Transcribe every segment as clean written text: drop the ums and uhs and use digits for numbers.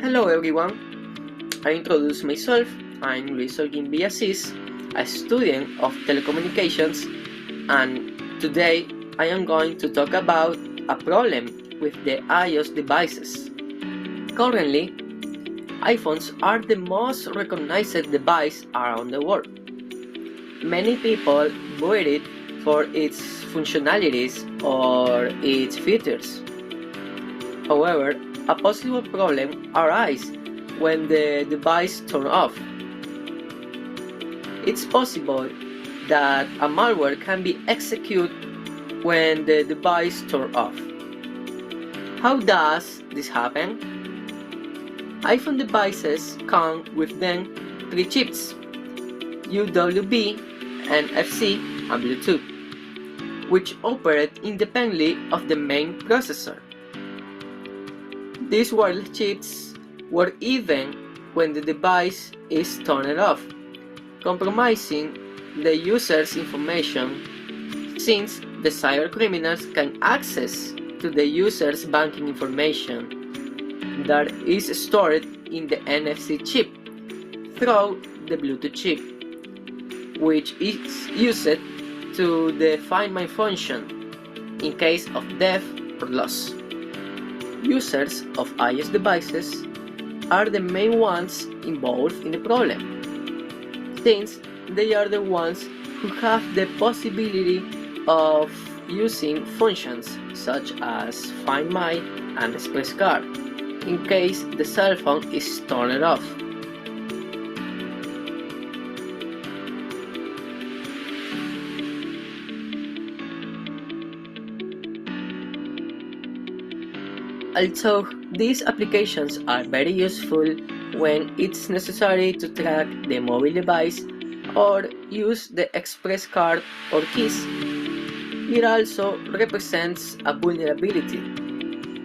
Hello everyone, I introduce myself. I'm Holguín Villacís, a student of telecommunications, and today I am going to talk about a problem with the iOS devices. Currently, iPhones are the most recognized device around the world. Many people buy it for its functionalities or its features. However, a possible problem arises when the device turns off. It's possible that a malware can be executed when the device turns off. How does this happen? iPhone devices come with then three chips: UWB, NFC, and Bluetooth, which operate independently of the main processor. These wireless chips work even when the device is turned off, compromising the user's information, since the cybercriminals can access to the user's banking information that is stored in the NFC chip through the Bluetooth chip, which is used to the Find My function in case of death or loss. Users of iOS devices are the main ones involved in the problem, since they are the ones who have the possibility of using functions such as Find My and Express Card in case the cell phone is turned off. Although these applications are very useful when it's necessary to track the mobile device or use the express card or keys, it also represents a vulnerability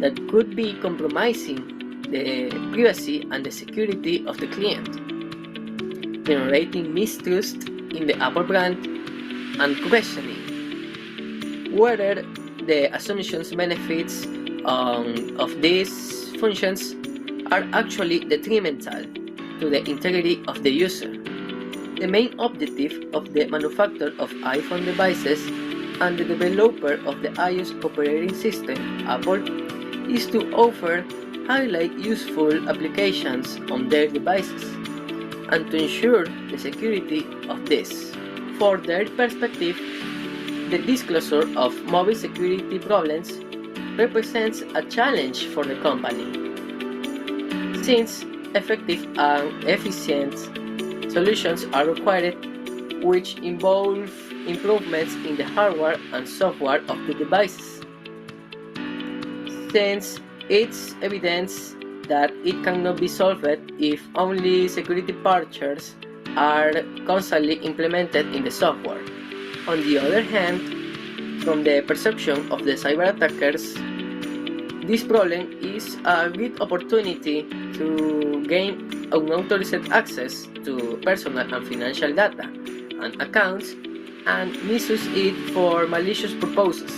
that could be compromising the privacy and the security of the client, generating mistrust in the Apple brand and questioning whether the assumptions benefits of these functions are actually detrimental to the integrity of the user. The main objective of the manufacturer of iPhone devices and the developer of the iOS operating system, Apple, is to offer highly useful applications on their devices and to ensure the security of these. For their perspective, the disclosure of mobile security problems represents a challenge for the company, since effective and efficient solutions are required which involve improvements in the hardware and software of the devices, since it's evident that it cannot be solved if only security patches are constantly implemented in the software. On the other hand, from the perception of the cyber attackers, this problem is a great opportunity to gain unauthorized access to personal and financial data and accounts and misuse it for malicious purposes.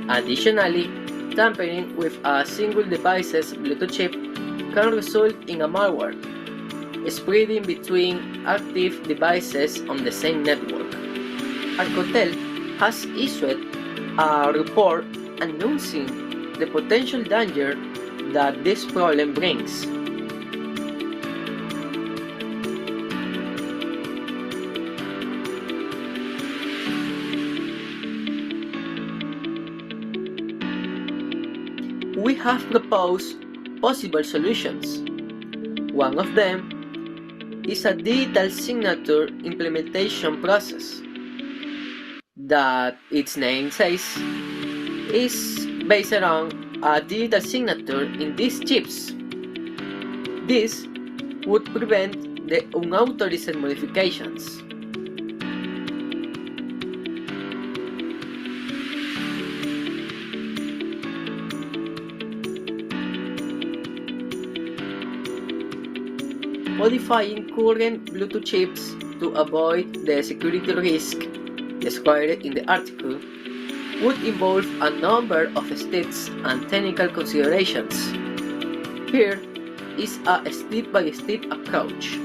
Additionally, tampering with a single device's Bluetooth chip can result in a malware spreading between active devices on the same network. Alcatel has issued a report announcing the potential danger that this problem brings. We have proposed possible solutions. One of them is a digital signature implementation process that its name says is based on a digital signature in these chips. This would prevent the unauthorized modifications. Modifying current Bluetooth chips to avoid the security risk described in the article would involve a number of steps and technical considerations. Here, is a step-by-step approach.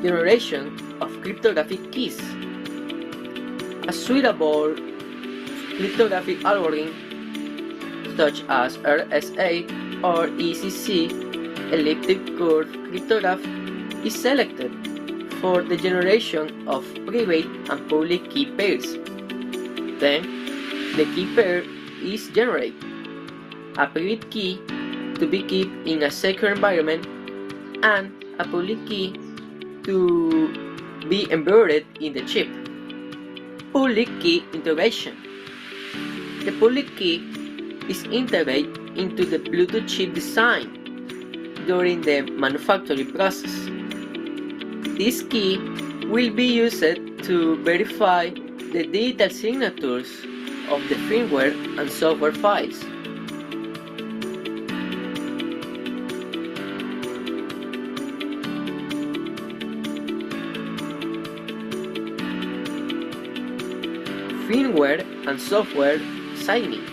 Generation of cryptographic keys. A suitable cryptographic algorithm such as RSA or ECC elliptic curve cryptograph is selected for the generation of private and public key pairs. Then, the key pair is generated. A private key to be kept in a secure environment and a public key to be embedded in the chip. Public key integration. The public key is integrated into the Bluetooth chip design during the manufacturing process. This key will be used to verify the digital signatures of the firmware and software files. Firmware and software signing.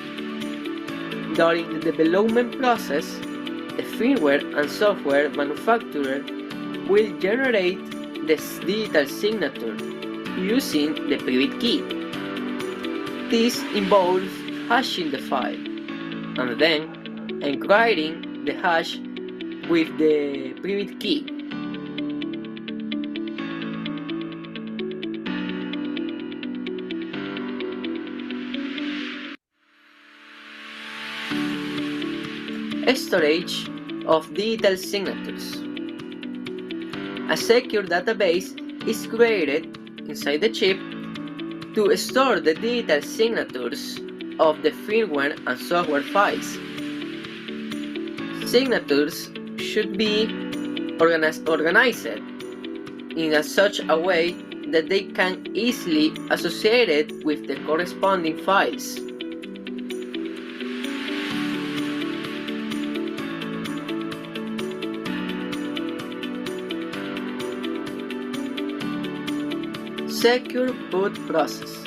During the development process, the firmware and software manufacturer will generate the digital signature using the private key. This involves hashing the file and then encrypting the hash with the private key. Storage of digital signatures. A secure database is created inside the chip to store the digital signatures of the firmware and software files. Signatures should be organized in such a way that they can easily associate it with the corresponding files. Secure boot process.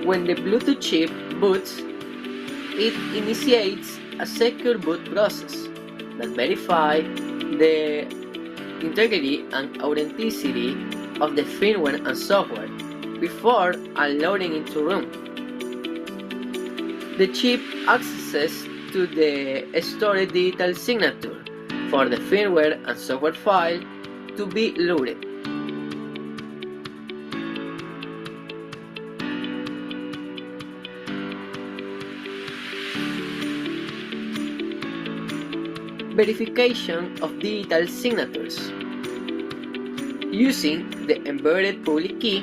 When the Bluetooth chip boots, it initiates a secure boot process that verifies the integrity and authenticity of the firmware and software before allowing it to run. The chip accesses to the stored digital signature for the firmware and software file to be loaded. Verification of digital signatures. Using the embedded public key,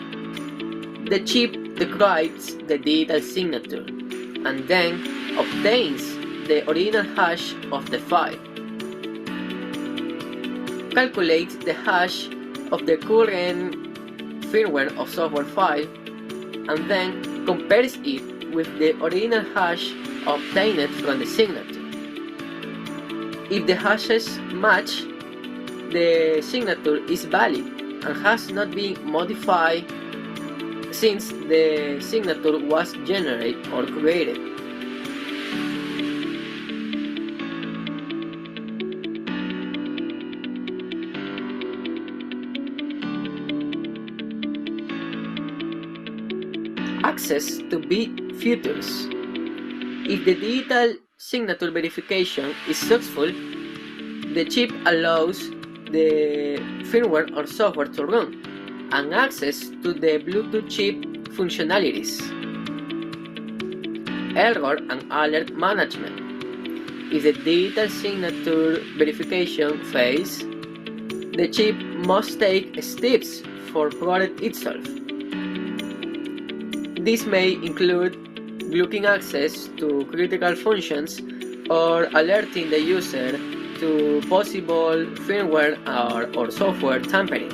the chip decrypts the digital signature and then obtains the original hash of the file, calculates the hash of the current firmware or software file, and then compares it with the original hash obtained from the signature. If the hashes match, the signature is valid and has not been modified since the signature was generated or created. Access to bit features. If the digital signature verification is successful, the chip allows the firmware or software to run and access to the Bluetooth chip functionalities. Error and alert management. If the digital signature verification fails, the chip must take steps for protect itself. This may include blocking access to critical functions or alerting the user to possible firmware or software tampering.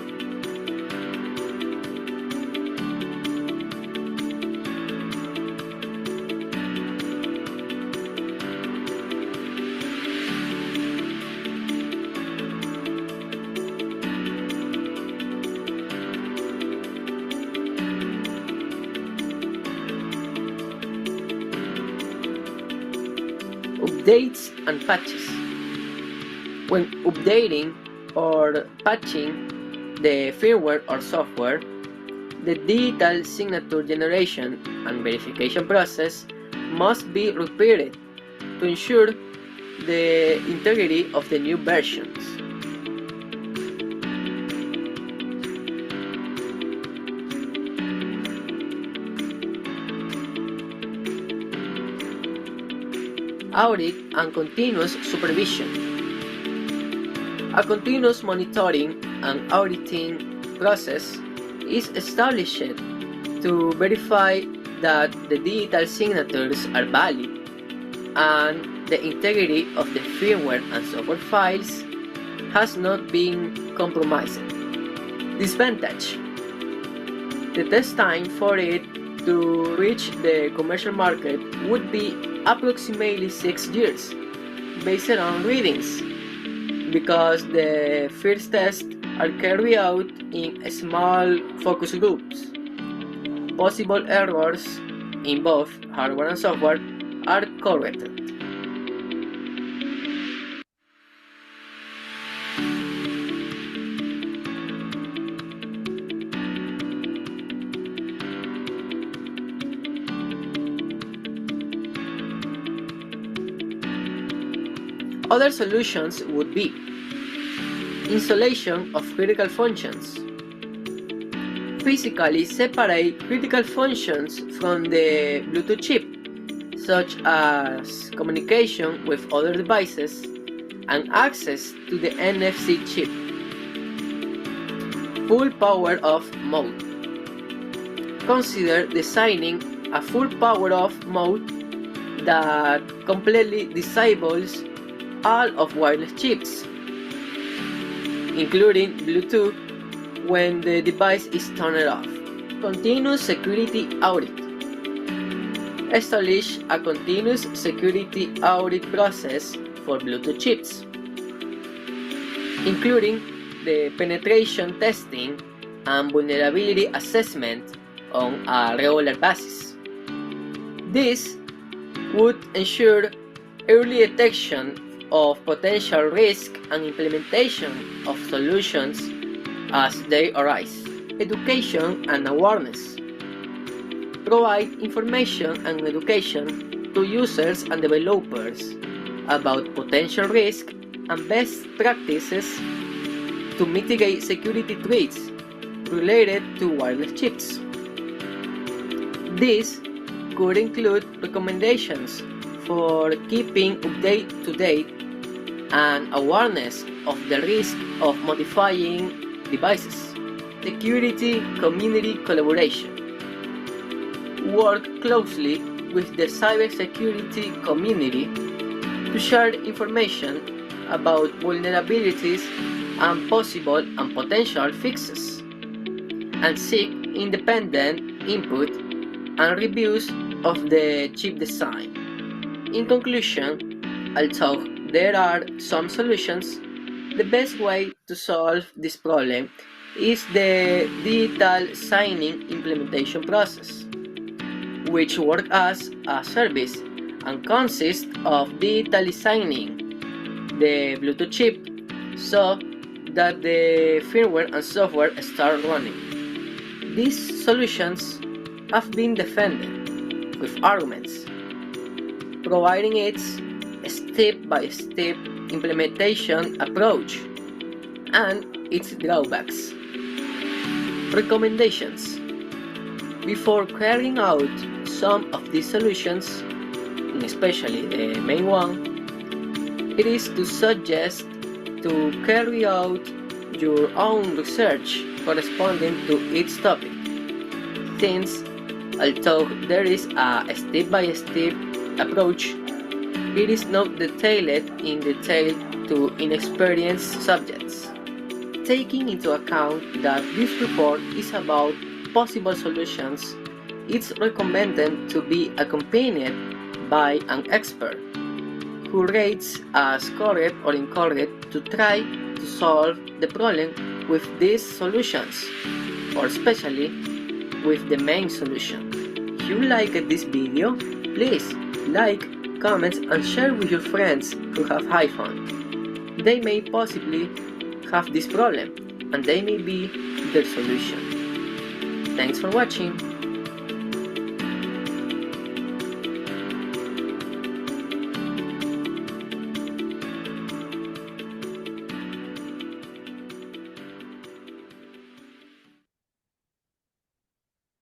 Updates and patches. When updating or patching the firmware or software, the digital signature generation and verification process must be repeated to ensure the integrity of the new versions. Audit and continuous supervision. A continuous monitoring and auditing process is established to verify that the digital signatures are valid and the integrity of the firmware and software files has not been compromised. Disadvantage: the test time for it to reach the commercial market would be approximately 6 years, based on readings, because the first tests are carried out in small focus groups. Possible errors in both hardware and software are corrected. Other solutions would be installation of critical functions. Physically separate critical functions from the Bluetooth chip, such as communication with other devices and access to the NFC chip. Full power off mode. Consider designing a full power off mode that completely disables all of wireless chips, including Bluetooth, when the device is turned off. Continuous security audit. Establish a continuous security audit process for Bluetooth chips, including the penetration testing and vulnerability assessment on a regular basis. This would ensure early detection of potential risk and implementation of solutions as they arise. Education and awareness. Provide information and education to users and developers about potential risk and best practices to mitigate security threats related to wireless chips. This could include recommendations for keeping up-to-date and awareness of the risk of modifying devices. Security community collaboration. Work closely with the cybersecurity community to share information about vulnerabilities and possible and potential fixes, and seek independent input and reviews of the chip design. In conclusion, although there are some solutions, the best way to solve this problem is the digital signing implementation process, which works as a service and consists of digitally signing the Bluetooth chip so that the firmware and software start running. These solutions have been defended with arguments, providing its step-by-step implementation approach and its drawbacks. Recommendations. Before carrying out some of these solutions, and especially the main one, it is to suggest to carry out your own research corresponding to its topic, since although there is a step-by-step approach, it is not detailed in detail to inexperienced subjects. Taking into account that this report is about possible solutions, it's recommended to be accompanied by an expert who rates as correct or incorrect to try to solve the problem with these solutions, or especially with the main solution. If you liked this video, please like, comment and share with your friends who have iPhone. they may possibly have this problem, and they may be the solution. Thanks for watching.